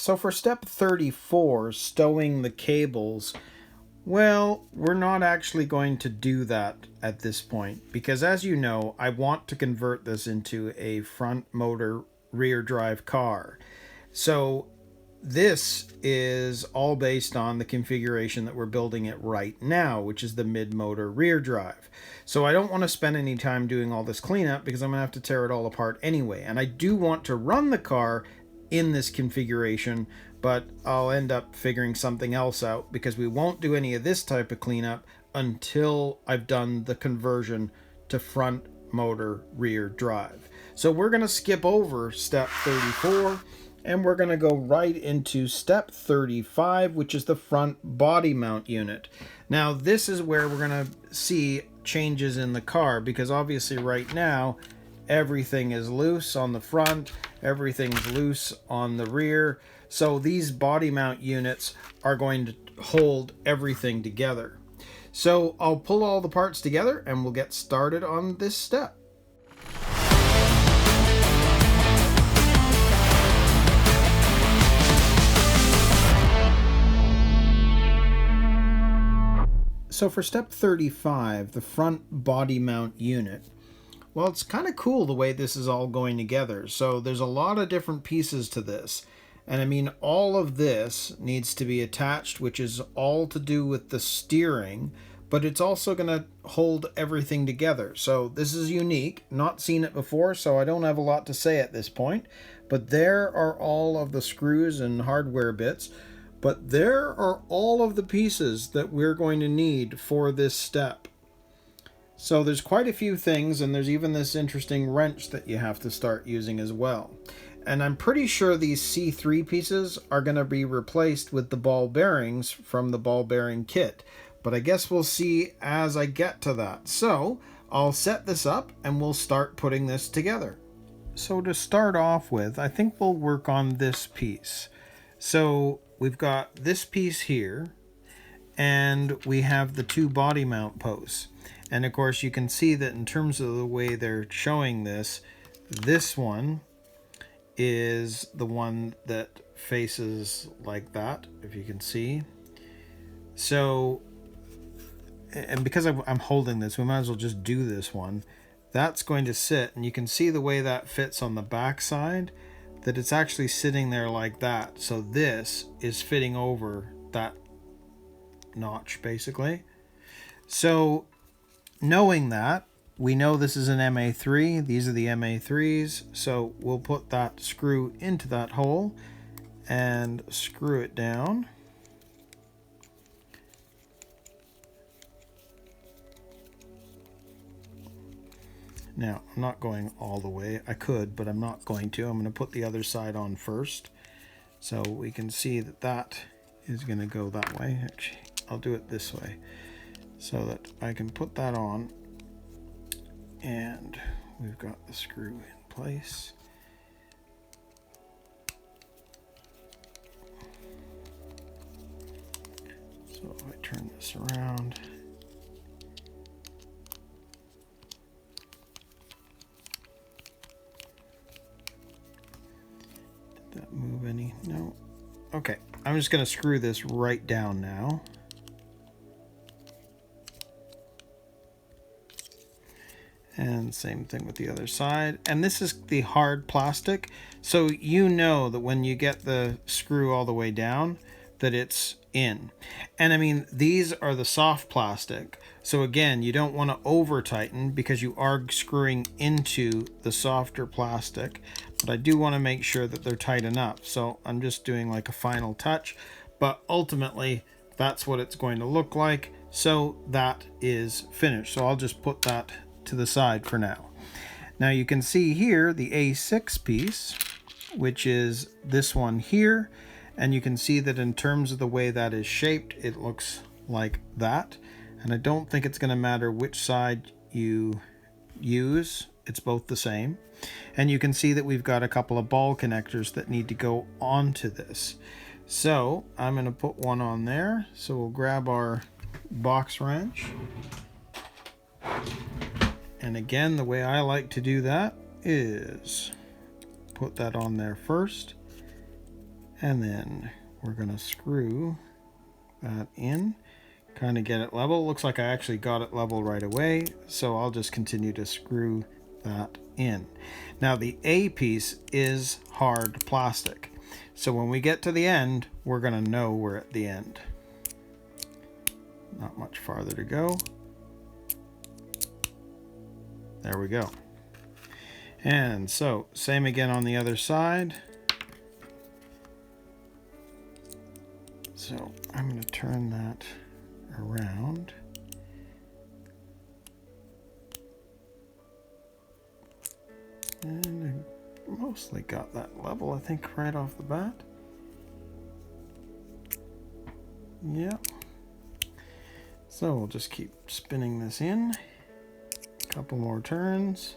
So for step 34, stowing the cables, well, we're not actually going to do that at this point because, as you know, I want to convert this into a front motor rear drive car. So this is all based on the configuration that we're building it right now, which is the mid-motor rear drive. So I don't want to spend any time doing all this cleanup because I'm going to have to tear it all apart anyway. And I do want to run the car in this configuration, but I'll end up figuring something else out because we won't do any of this type of cleanup until I've done the conversion to front motor rear drive. So we're going to skip over step 34 and we're going to go right into step 35, which is the front body mount unit. Now this is where we're going to see changes in the car because obviously right now everything is loose on the front, everything's loose on the rear. So these body mount units are going to hold everything together. So I'll pull all the parts together and we'll get started on this step. So for step 35, the front body mount unit, well, it's kind of cool the way this is all going together. So there's a lot of different pieces to this. And I mean, all of this needs to be attached, which is all to do with the steering, but it's also going to hold everything together. So this is unique, not seen it before, so I don't have a lot to say at this point. But there are all of the screws and hardware bits. But there are all of the pieces that we're going to need for this step. So there's quite a few things, and there's even this interesting wrench that you have to start using as well. And I'm pretty sure these C3 pieces are going to be replaced with the ball bearings from the ball bearing kit. But I guess we'll see as I get to that. So I'll set this up and we'll start putting this together. So to start off with, I think we'll work on this piece. So we've got this piece here, and we have the two body mount posts. And of course you can see that in terms of the way they're showing this, this one is the one that faces like that, if you can see. So, and because I'm holding this, we might as well just do this one. That's going to sit, and you can see the way that fits on the back side, that it's actually sitting there like that. So this is fitting over that notch basically. So knowing that, we know this is an MA3, these are the MA3s, so we'll put that screw into that hole and screw it down. Now, I'm not going all the way. I could, but I'm not going to. I'm going to put the other side on first. So we can see that that is going to go that way. Actually, I'll do it this way so that I can put that on. And we've got the screw in place. So if I turn this around, did that move any? No. Okay, I'm just going to screw this right down now. And same thing with the other side. And this is the hard plastic. So you know that when you get the screw all the way down, that it's in. And I mean, these are the soft plastic. So again, you don't want to over tighten because you are screwing into the softer plastic. But I do want to make sure that they're tight enough. So I'm just doing like a final touch. But ultimately, that's what it's going to look like. So that is finished. So I'll just put that to the side for now. Now you can see here the A6 piece, which is this one here, and you can see that in terms of the way that is shaped, it looks like that. And I don't think it's going to matter which side you use, it's both the same. And you can see that we've got a couple of ball connectors that need to go onto this. So I'm going to put one on there. So we'll grab our box wrench. And again, the way I like to do that is put that on there first And then we're going to screw that in, kind of get it level. Looks like I actually got it level right away, so I'll just continue to screw that in. Now the A piece is hard plastic, so when we get to the end, we're going to know we're at the end. Not much farther to go. There we go. And so same again on the other side. So I'm going to turn that around. And I mostly got that level, I think, right off the bat. Yeah. So we'll just keep spinning this in. A couple more turns.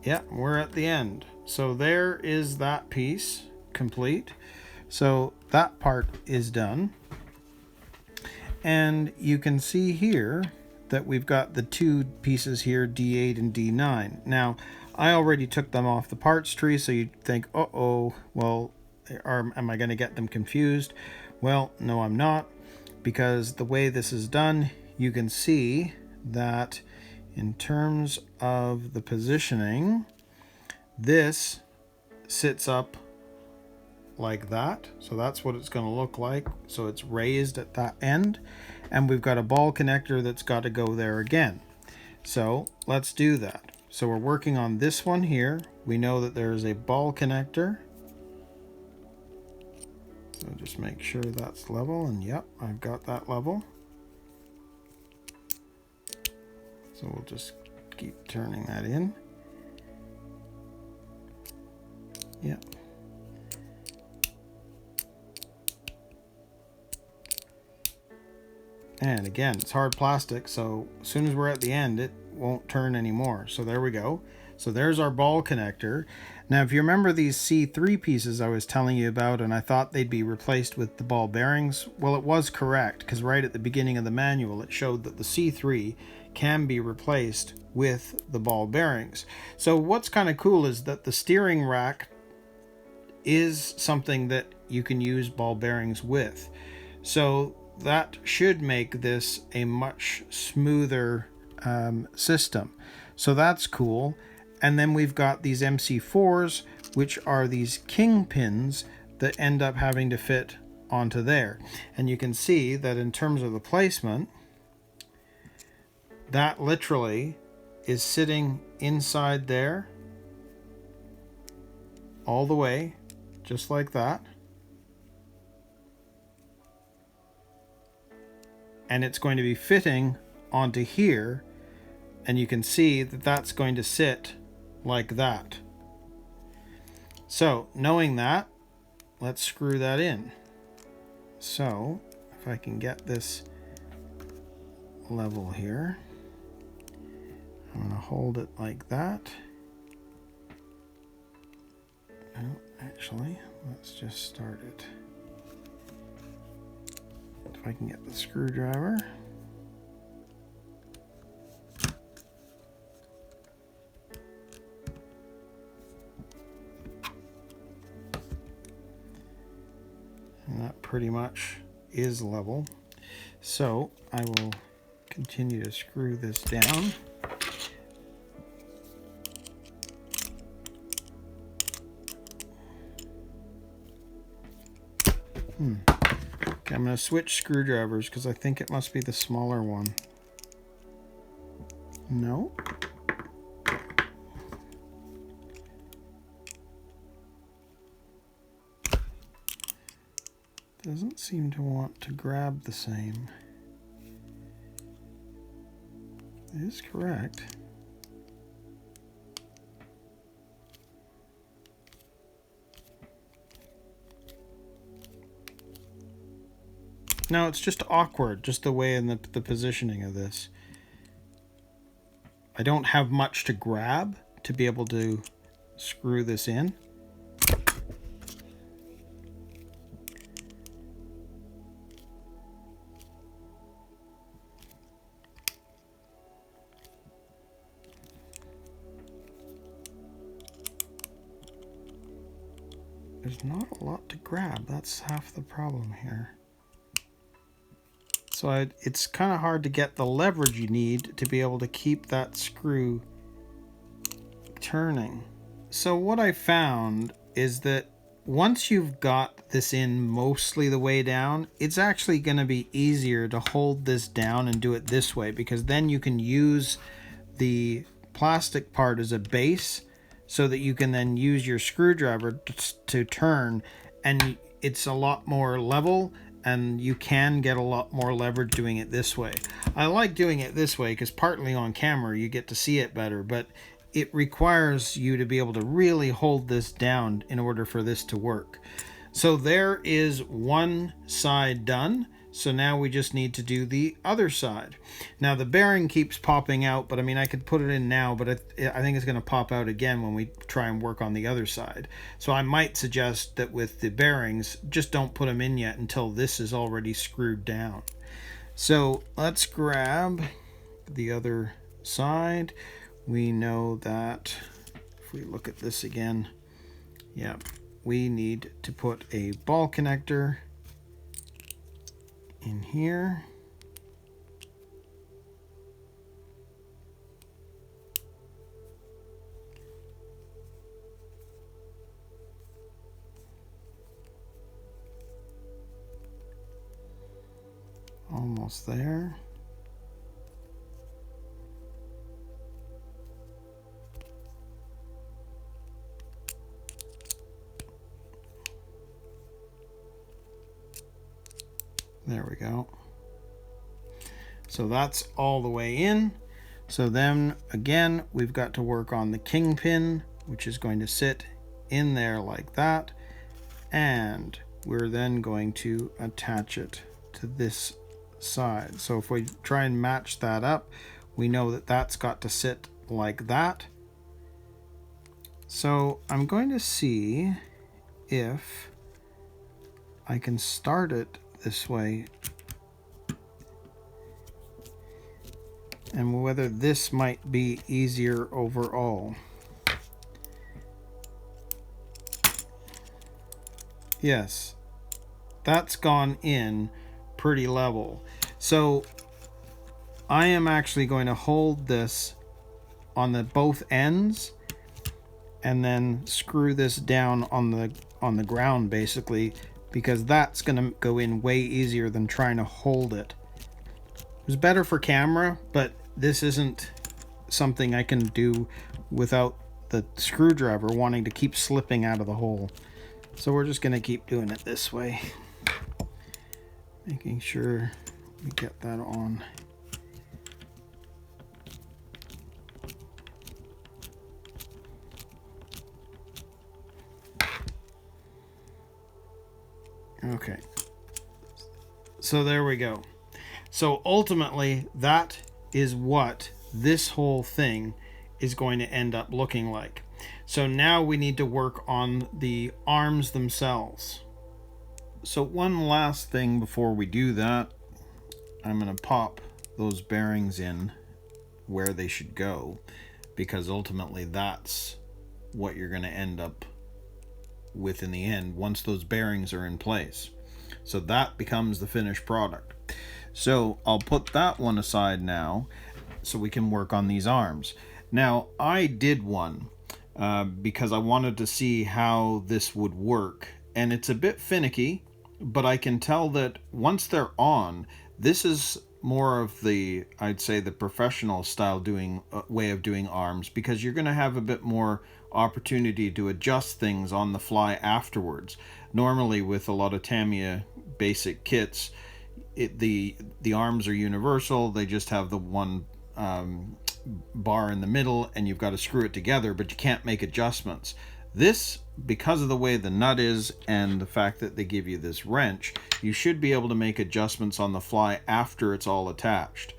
Yeah, we're at the end. So there is that piece complete. So that part is done. And you can see here that we've got the two pieces here, D8 and D9. Now, I already took them off the parts tree, so you'd think, uh-oh, well, am I going to get them confused? Well, no, I'm not, because the way this is done, you can see that in terms of the positioning, this sits up like that. So that's what it's going to look like. So it's raised at that end, and we've got a ball connector that's got to go there again. So let's do that. So we're working on this one here. We know that there's a ball connector. So just make sure that's level, and yep, I've got that level. So we'll just keep turning that in. Yep. And again, it's hard plastic, so as soon as we're at the end, it won't turn anymore. So there we go. So there's our ball connector. Now, if you remember these C3 pieces I was telling you about, and I thought they'd be replaced with the ball bearings, well, it was correct, because right at the beginning of the manual, it showed that the C3 can be replaced with the ball bearings. So what's kind of cool is that the steering rack is something that you can use ball bearings with. So that should make this a much smoother system. So that's cool. And then we've got these MC4s, which are these king pins that end up having to fit onto there. And you can see that in terms of the placement, that literally is sitting inside there all the way, just like that. And it's going to be fitting onto here, and you can see that that's going to sit like that. So knowing that, let's screw that in. So if I can get this level here, I'm going to hold it like that. No, actually, let's just start it. If I can get the screwdriver. And that pretty much is level. So I will continue to screw this down. Okay, I'm going to switch screwdrivers because I think it must be the smaller one. No. Doesn't seem to want to grab the same. It is correct. No, it's just awkward, just the way in the positioning of this. I don't have much to grab to be able to screw this in. there's not a lot to grab. That's half the problem here. So it's kind of hard to get the leverage you need to be able to keep that screw turning. So what I found is that once you've got this in mostly the way down, it's actually going to be easier to hold this down and do it this way, because then you can use the plastic part as a base so that you can then use your screwdriver to turn, and it's a lot more level and you can get a lot more leverage doing it this way. I like doing it this way because partly on camera you get to see it better, but it requires you to be able to really hold this down in order for this to work. So there is one side done. So now we just need to do the other side. Now the bearing keeps popping out, but I mean, I could put it in now, but I think it's going to pop out again when we try and work on the other side. So I might suggest that with the bearings, just don't put them in yet until this is already screwed down. So let's grab the other side. We know that if we look at this again, yeah, we need to put a ball connector in here. Almost there. There we go. So that's all the way in. So then again, we've got to work on the kingpin, which is going to sit in there like that. And we're then going to attach it to this side. So if we try and match that up, we know that that's got to sit like that. So I'm going to see if I can start it this way, and whether this might be easier overall. Yes, that's gone in pretty level. So I am actually going to hold this on the both ends and then screw this down on the ground basically, because that's going to go in way easier than trying to hold it. It was better for camera, but this isn't something I can do without the screwdriver wanting to keep slipping out of the hole. So we're just going to keep doing it this way, making sure we get that on. Okay, so there we go. So ultimately, that is what this whole thing is going to end up looking like. So now we need to work on the arms themselves. So one last thing before we do that, I'm going to pop those bearings in where they should go, because ultimately that's what you're going to end up with in the end once those bearings are in place. So that becomes the finished product. So I'll put that one aside now so we can work on these arms. Now I did one because I wanted to see how this would work, and it's a bit finicky, but I can tell that once they're on, this is more of the, I'd say, the professional style way of doing arms, because you're going to have a bit more opportunity to adjust things on the fly afterwards. Normally with a lot of Tamiya basic kits, the arms are universal. They just have the one bar in the middle and you've got to screw it together, but you can't make adjustments. This, because of the way the nut is and the fact that they give you this wrench, you should be able to make adjustments on the fly after it's all attached.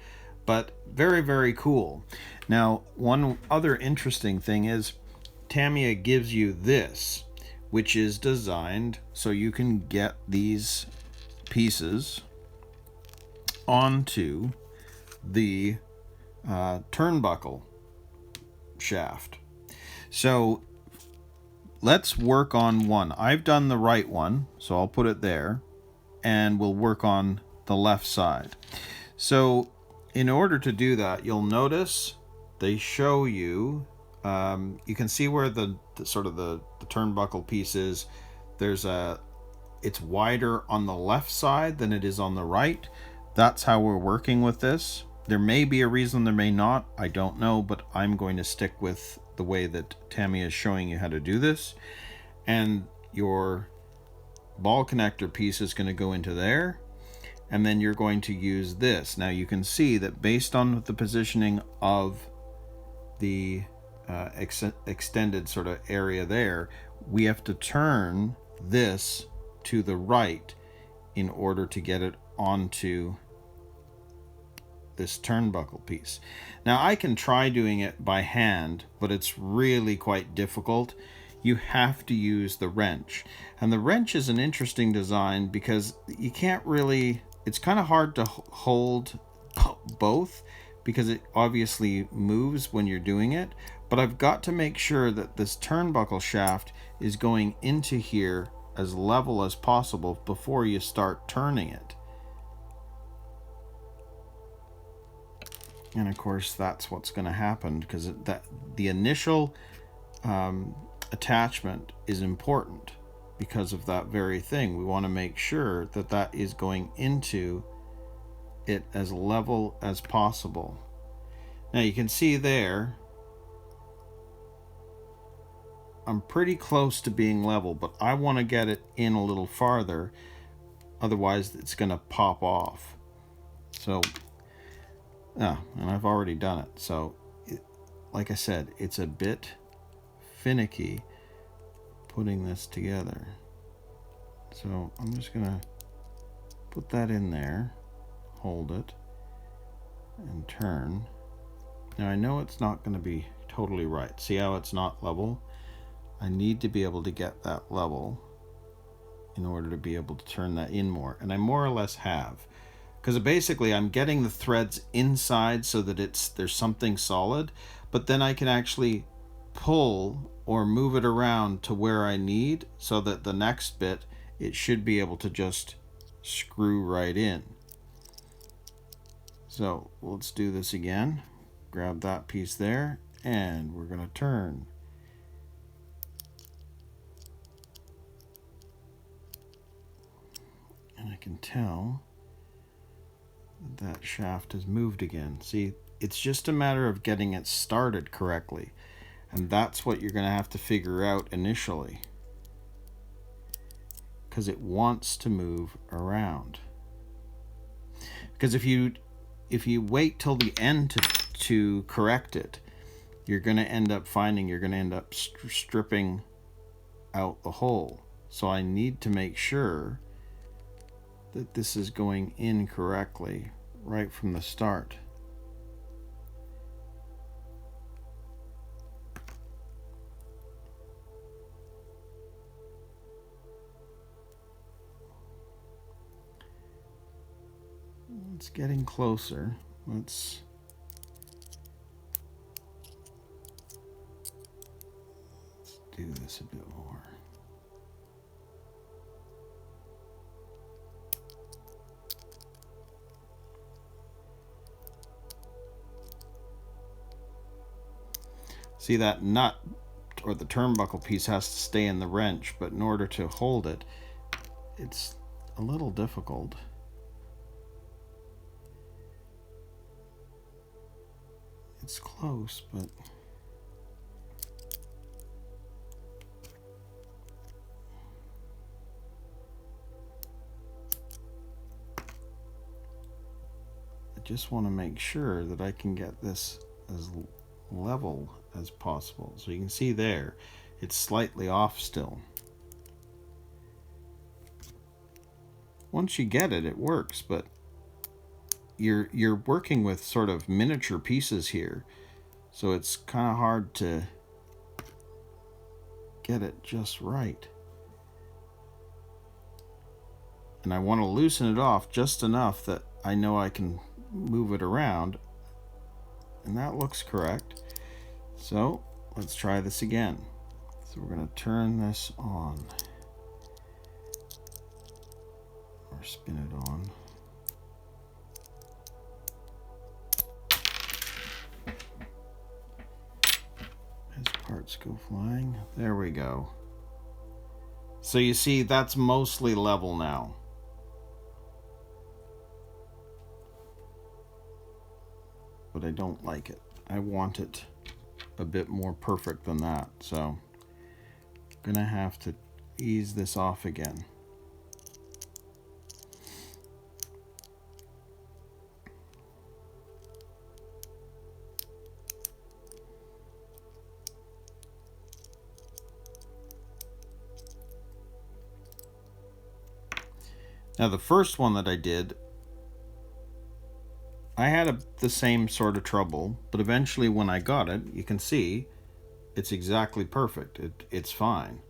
But very, very cool. Now, one other interesting thing is Tamiya gives you this, which is designed so you can get these pieces onto the turnbuckle shaft. So let's work on one. I've done the right one, so I'll put it there, and we'll work on the left side. So in order to do that, you'll notice they show you, you can see where the sort of the turnbuckle piece is. It's wider on the left side than it is on the right. That's how we're working with this. There may be a reason, there may not, I don't know, but I'm going to stick with the way that Tamiya is showing you how to do this. And your ball connector piece is going to go into there, and then you're going to use this. Now you can see that based on the positioning of the extended sort of area there, we have to turn this to the right in order to get it onto this turnbuckle piece. Now I can try doing it by hand, but it's really quite difficult. You have to use the wrench, and the wrench is an interesting design because you can't really, it's kind of hard to hold both because it obviously moves when you're doing it, but I've got to make sure that this turnbuckle shaft is going into here as level as possible before you start turning it. And of course that's what's going to happen, because the initial attachment is important because of that very thing. We want to make sure that that is going into it as level as possible. Now you can see there I'm pretty close to being level, but I want to get it in a little farther, otherwise it's going to pop off. So and I've already done it, so like I said, it's a bit finicky putting this together. So I'm just gonna put that in there, hold it, and turn. Now I know it's not going to be totally right. See how it's not level? I need to be able to get that level in order to be able to turn that in more, and I more or less have, because basically I'm getting the threads inside so that there's something solid, but then I can actually pull or move it around to where I need, so that the next bit it should be able to just screw right in. So let's do this again. Grab that piece there, and we're going to turn. And I can tell that shaft has moved again. See, it's just a matter of getting it started correctly, and that's what you're going to have to figure out initially, because it wants to move around. Because if you wait till the end to correct it, you're going to end up finding you're going to end up stripping out the hole. So I need to make sure that this is going in correctly right from the start. It's getting closer. Let's do this a bit more. See, that nut or the turnbuckle piece has to stay in the wrench, but in order to hold it, it's a little difficult. It's close, but I just want to make sure that I can get this as level as possible. So you can see there, it's slightly off still. Once you get it, it works, but you're working with sort of miniature pieces here, so it's kind of hard to get it just right. And I want to loosen it off just enough that I know I can move it around, and that looks correct. So let's try this again. So we're going to turn this on, or spin it on. As parts go flying, there we go. So you see, that's mostly level now. But I don't like it. I want it a bit more perfect than that. So I'm gonna have to ease this off again. Now the first one that I did, I had the same sort of trouble, but eventually when I got it, you can see it's exactly perfect. It's fine.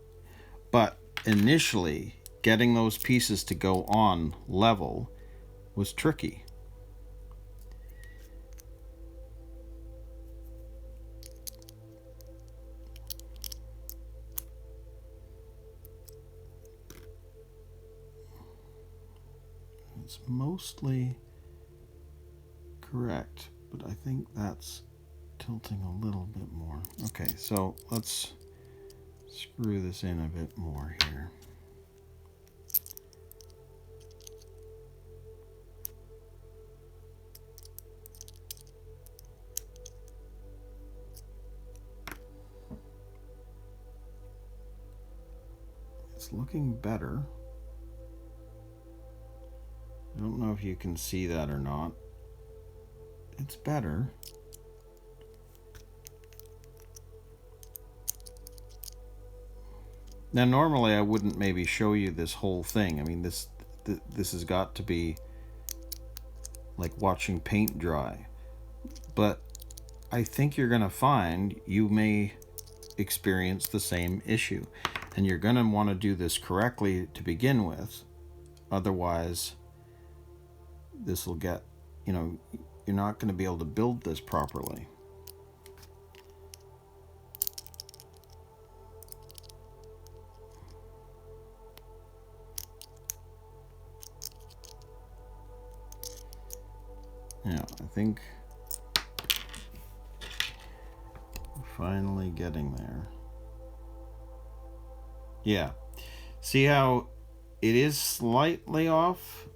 But initially, getting those pieces to go on level was tricky. It's mostly correct, but I think that's tilting a little bit more. Okay, so let's screw this in a bit more here. It's looking better. I don't know if you can see that or not. It's better. Now normally I wouldn't maybe show you this whole thing. I mean this has got to be like watching paint dry. But I think you're gonna find you may experience the same issue. And you're gonna want to do this correctly to begin with. Otherwise this will get, you know, you're not going to be able to build this properly. Yeah, I think we're finally getting there. Yeah. See how it is slightly off,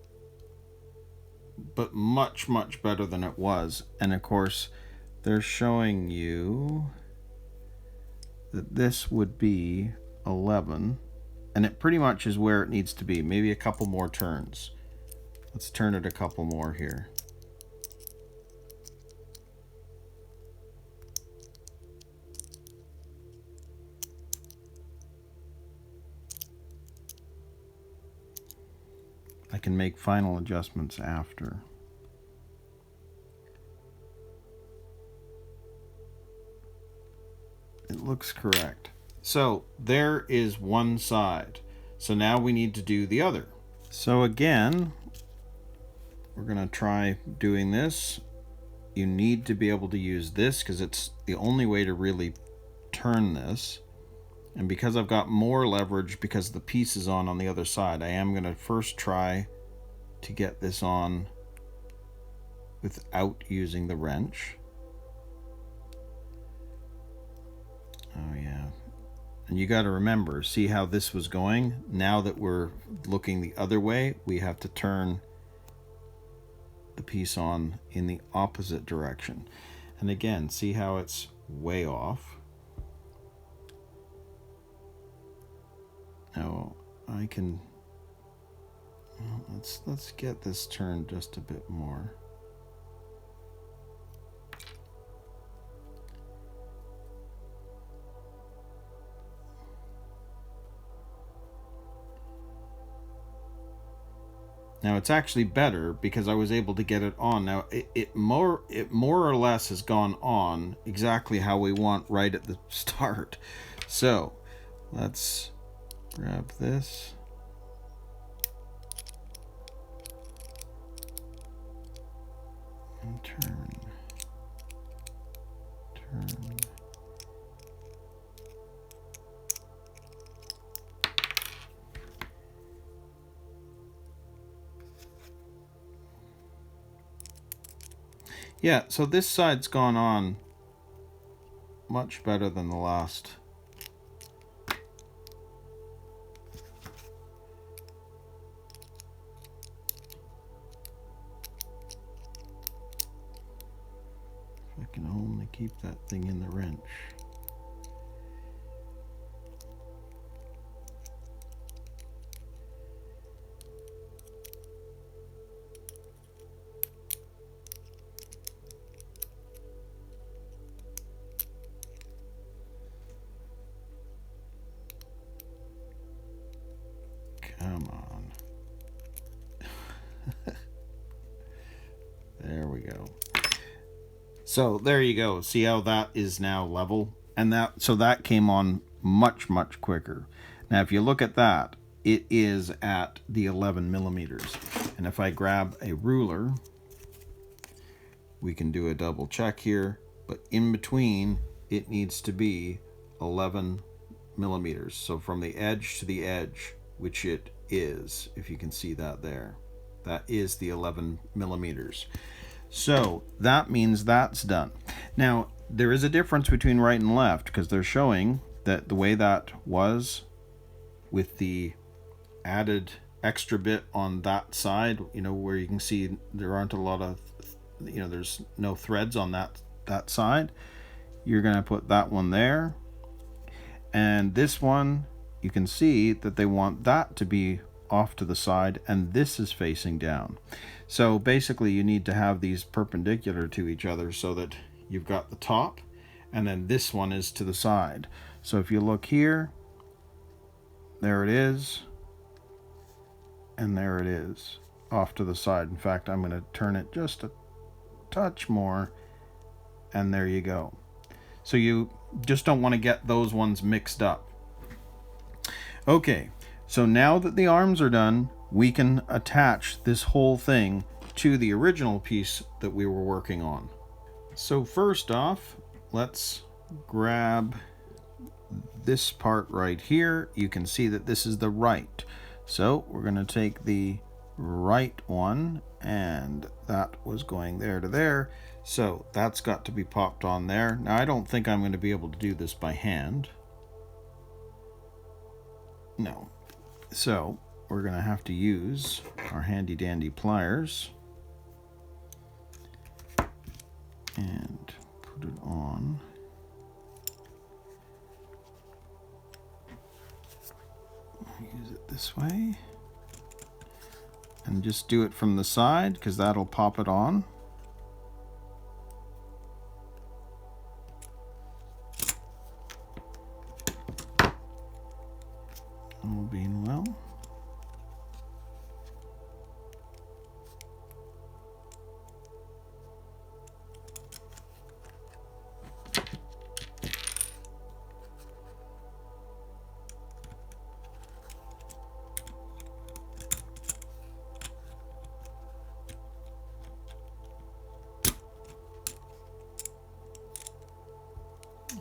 but much, much better than it was. And of course, they're showing you that this would be 11, and it pretty much is where it needs to be. Maybe a couple more turns. Let's turn it a couple more here. I can make final adjustments after. It looks correct. So there is one side. So now we need to do the other. So again, we're going to try doing this. You need to be able to use this because it's the only way to really turn this. And because I've got more leverage because the piece is on the other side, I am going to first try to get this on without using the wrench. Oh yeah. And you got to remember, see how this was going? Now that we're looking the other way, we have to turn the piece on in the opposite direction. And again, see how it's way off? Now I can, well, let's get this turned just a bit more. Now it's actually better because I was able to get it on. Now it more or less has gone on exactly how we want right at the start. So let's grab this. And turn. Yeah, so this side's gone on much better than the last. If I can only keep that thing in the wrench. Come on. There we go. So there you go. See how that is now level? And that came on much, much quicker. Now if you look at that, it is at the 11 millimeters. And if I grab a ruler, we can do a double check here, but in between it needs to be 11 millimeters. So from the edge to the edge, which it is, if you can see that there, that is the 11 millimeters. So that means that's done. Now there is a difference between right and left, because they're showing that the way that was with the added extra bit on that side, you know, where you can see there aren't a lot of, you know, there's no threads on that side. You're going to put that one there, and this one you can see that they want that to be off to the side, and this is facing down. So basically you need to have these perpendicular to each other so that you've got the top, and then this one is to the side. So if you look here, there it is, and there it is off to the side. In fact, I'm going to turn it just a touch more, and there you go. So you just don't want to get those ones mixed up. Okay, so now that the arms are done, we can attach this whole thing to the original piece that we were working on. So first off, let's grab this part right here. You can see that this is the right. So we're going to take the right one, and that was going there to there. So that's got to be popped on there. Now I don't think I'm going to be able to do this by hand. No. So we're going to have to use our handy dandy pliers and put it on. Use it this way and just do it from the side, because that'll pop it on. All being well.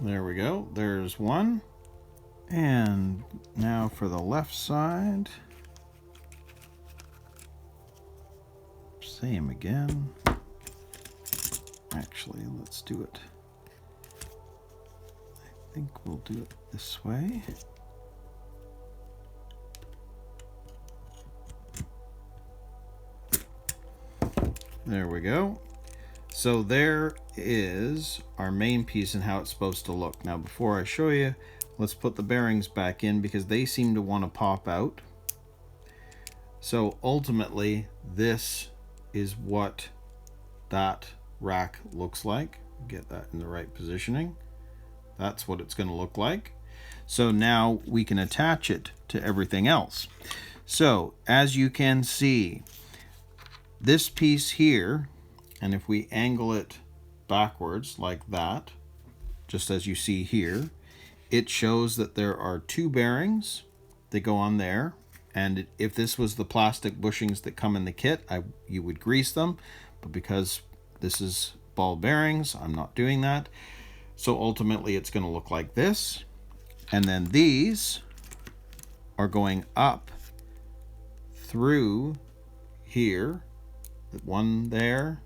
There we go. There's one. And now for the left side. Same again. Actually, let's do it. I think we'll do it this way. There we go. So there is our main piece and how it's supposed to look. Now before I show you, let's put the bearings back in, because they seem to want to pop out. So ultimately this is what that rack looks like. Get that in the right positioning. That's what it's going to look like. So now we can attach it to everything else. So as you can see, this piece here, and if we angle it backwards like that, just as you see here, it shows that there are two bearings that go on there. And if this was the plastic bushings that come in the kit, you would grease them. But because this is ball bearings, I'm not doing that. So ultimately it's going to look like this. And then these are going up through here. One there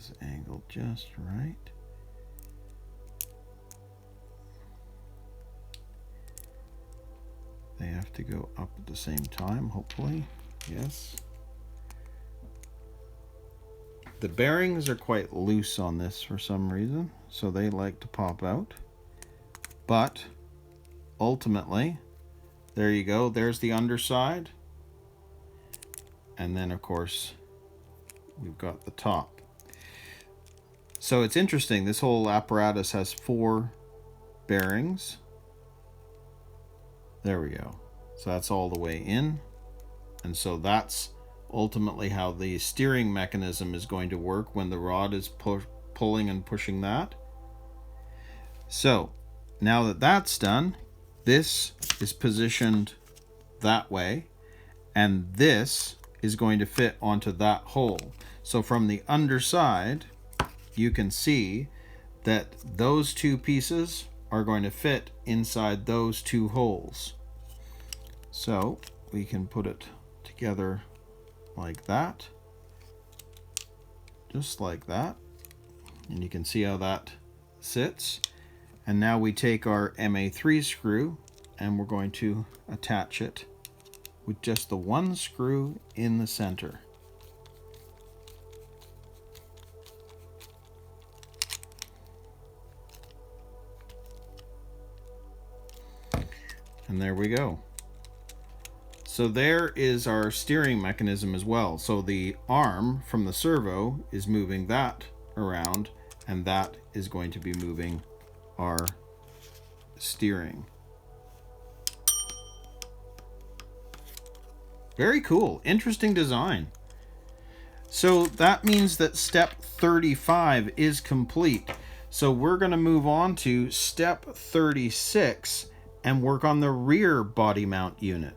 this angled just right. They have to go up at the same time, hopefully. Yes. The bearings are quite loose on this for some reason, so they like to pop out. But ultimately, there you go. There's the underside. And then, of course, we've got the top. So it's interesting. This whole apparatus has 4 bearings. There we go. So that's all the way in. And so that's ultimately how the steering mechanism is going to work when the rod is pulling and pushing that. So now that that's done, this is positioned that way, and this is going to fit onto that hole. So from the underside, you can see that those 2 pieces are going to fit inside those 2 holes. So we can put it together like that, just like that, and you can see how that sits. And now we take our MA3 screw and we're going to attach it with just the 1 screw in the center. And there we go. So there is our steering mechanism as well. So the arm from the servo is moving that around, and that is going to be moving our steering. Very cool. Interesting design. So that means that step 35 is complete. So we're going to move on to step 36 and work on the rear body mount unit.